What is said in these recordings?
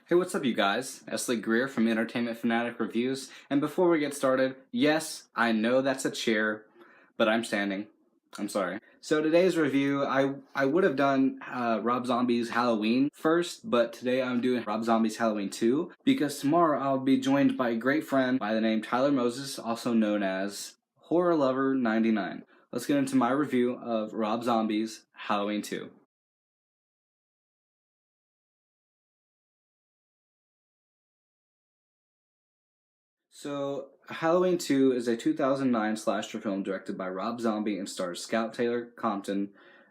Hey, what's up, you guys? Esley Greer from Entertainment Fanatic Reviews. And before we get started, yes, I know that's a chair, but I'm standing. I'm sorry. So today's review, I would have done Rob Zombie's Halloween first, but today I'm doing Rob Zombie's Halloween 2 because tomorrow I'll be joined by a great friend by the name Tyler Moses, also known as Horror Lover 99. Let's get into my review of Rob Zombie's Halloween 2. So, Halloween 2 is a 2009 slasher film directed by Rob Zombie and stars Scout Taylor Compton,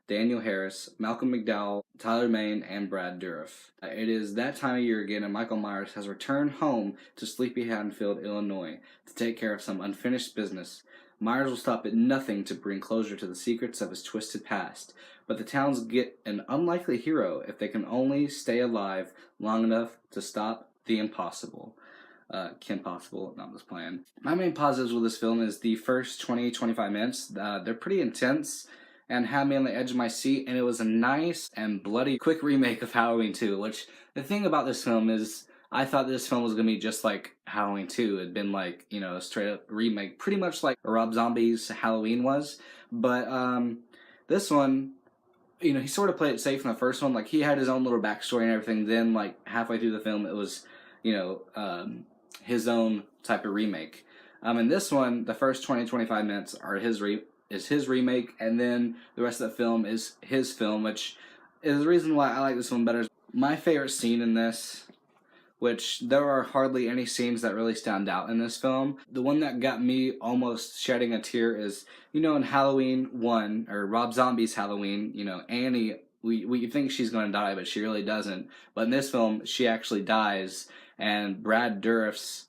Daniel Harris, Malcolm McDowell, Tyler Mane, and Brad Dourif. It is that time of year again, and Michael Myers has returned home to Sleepy Haddonfield, Illinois, to take care of some unfinished business. Myers will stop at nothing to bring closure to the secrets of his twisted past, but the towns get an unlikely hero if they can only stay alive long enough to stop the impossible. Kim Possible, not this plan. My main positives with this film is the first 20-25 minutes. They're pretty intense and had me on the edge of my seat, and it was a nice and bloody quick remake of Halloween 2, which the thing about this film is I thought this film was going to be just like Halloween 2. It'd been like, a straight up remake, pretty much like Rob Zombie's Halloween was. But this one, he sort of played it safe in the first one. Like, he had his own little backstory and everything. Then, like, halfway through the film, it was, his own type of remake. In this one, the first 20-25 minutes are his remake, and then the rest of the film is his film, which is the reason why I like this one better. My favorite scene in this, which there are hardly any scenes that really stand out in this film. The one that got me almost shedding a tear is, in Halloween 1, or Rob Zombie's Halloween, Annie, we think she's going to die, but she really doesn't. But in this film, she actually dies, and Brad Dourif's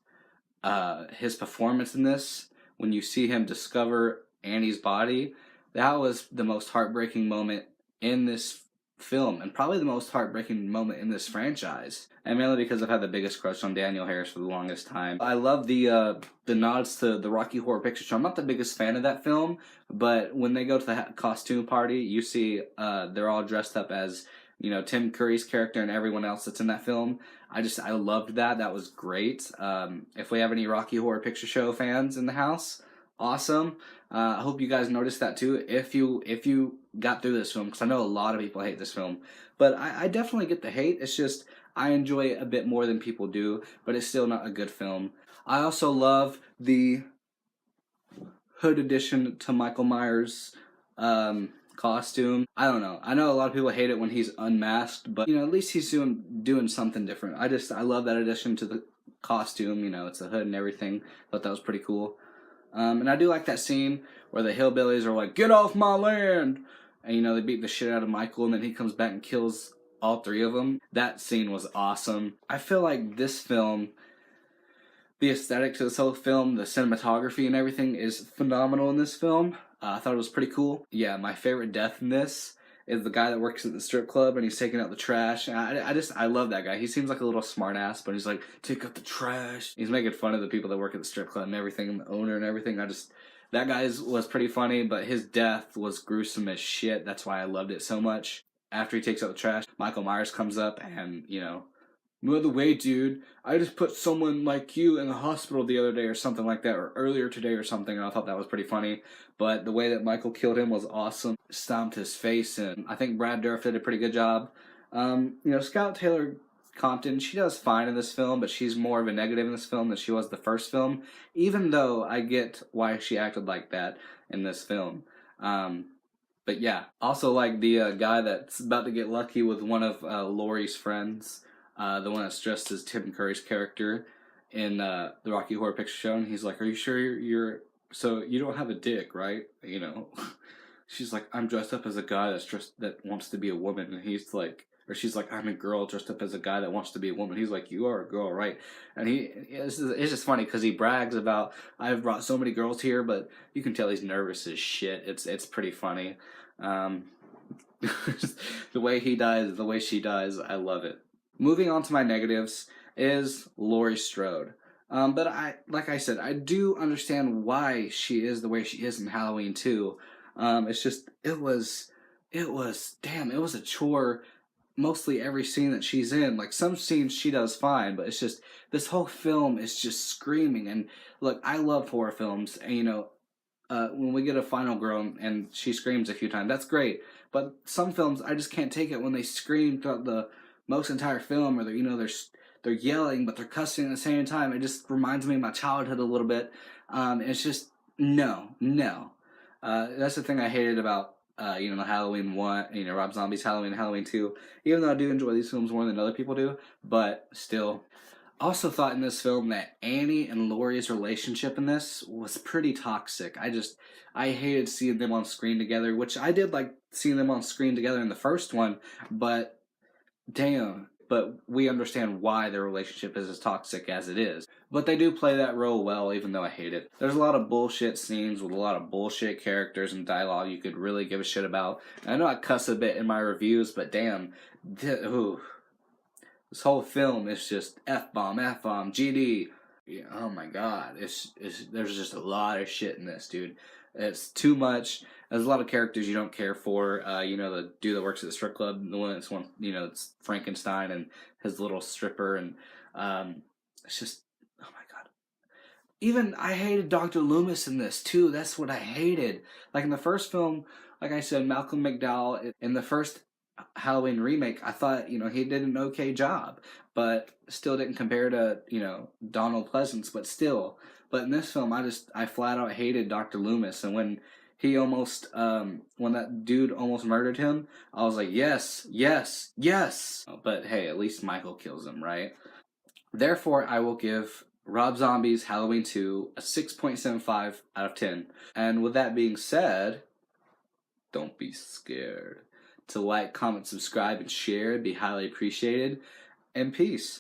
his performance in this, when you see him discover Annie's body, that was the most heartbreaking moment in this film, and probably the most heartbreaking moment in this franchise. And mainly because I've had the biggest crush on Daniel Harris for the longest time. I love the nods to the Rocky Horror Picture Show. I'm not the biggest fan of that film, but when they go to the costume party, you see they're all dressed up as Tim Curry's character and everyone else that's in that film. I loved that. That was great. If we have any Rocky Horror Picture Show fans in the house, awesome. I hope you guys noticed that too. If you got through this film, because I know a lot of people hate this film, but I definitely get the hate. It's just I enjoy it a bit more than people do, but it's still not a good film. I also love the hood addition to Michael Myers' costume. I don't know. I know a lot of people hate it when he's unmasked, but at least he's doing something different. I love that addition to the costume. It's a hood and everything. Thought that was pretty cool. And I do like that scene where the hillbillies are like, "Get off my land!" And they beat the shit out of Michael, and then he comes back and kills all three of them. That scene was awesome. I feel like this film, the aesthetic to this whole film, the cinematography and everything is phenomenal in this film. I thought it was pretty cool. Yeah, my favorite death in this is the guy that works at the strip club and he's taking out the trash. I love that guy. He seems like a little smart ass, but he's like, "Take out the trash." He's making fun of the people that work at the strip club and everything, and the owner and everything. That guy was pretty funny, but his death was gruesome as shit. That's why I loved it so much. After he takes out the trash, Michael Myers comes up and, "No other way, dude. I just put someone like you in the hospital the other day," or something like that, or earlier today or something, and I thought that was pretty funny. But the way that Michael killed him was awesome. Stomped his face, and I think Brad Dourif did a pretty good job. Scout Taylor Compton, she does fine in this film, but she's more of a negative in this film than she was the first film, even though I get why she acted like that in this film. But yeah, also like the guy that's about to get lucky with one of Laurie's friends, the one that's dressed as Tim Curry's character in the Rocky Horror Picture Show, and he's like, "Are you sure so you don't have a dick, right?" She's like, "I'm dressed up as a guy that wants to be a woman," and he's like, or she's like, "I'm a girl dressed up as a guy that wants to be a woman." He's like, "You are a girl, right?" And it's just funny because he brags about, "I've brought so many girls here," but you can tell he's nervous as shit. It's pretty funny. The way he dies, the way she dies, I love it. Moving on to my negatives is Laurie Strode. But like I said, I do understand why she is the way she is in Halloween 2. It's just, it was a chore mostly every scene that she's in. Like some scenes she does fine, but it's just this whole film is just screaming. And look, I love horror films, and when we get a final girl and she screams a few times, that's great. But some films, I just can't take it when they scream throughout the most entire film, or they're yelling but they're cussing at the same time. It just reminds me of my childhood a little bit. It's just no, no. That's the thing I hated about Halloween 1, Rob Zombie's Halloween, Halloween 2. Even though I do enjoy these films more than other people do, but still, also thought in this film that Annie and Laurie's relationship in this was pretty toxic. I hated seeing them on screen together, which I did like seeing them on screen together in the first one, but damn. But we understand why their relationship is as toxic as it is. But they do play that role well, even though I hate it. There's a lot of bullshit scenes with a lot of bullshit characters and dialogue you could really give a shit about. And I know I cuss a bit in my reviews, but damn, ooh, this whole film is just F-bomb, F-bomb, GD. Yeah, oh my god, there's just a lot of shit in this, dude. It's too much. There's a lot of characters you don't care for. The dude that works at the strip club, the one that's it's Frankenstein and his little stripper, and it's just, oh my god. Even I hated Dr. Loomis in this too. That's what I hated. Like in the first film, like I said, Malcolm McDowell in the first Halloween remake, I thought he did an okay job, but still didn't compare to Donald Pleasance. But still, but in this film, I flat out hated Dr. Loomis, and when he almost when that dude almost murdered him, I was like, yes, yes, yes. But hey, at least Michael kills him, right? Therefore, I will give Rob Zombie's Halloween 2 a 6.75 out of 10. And with that being said, don't be scared. To like, comment, subscribe, and share would be highly appreciated. And peace.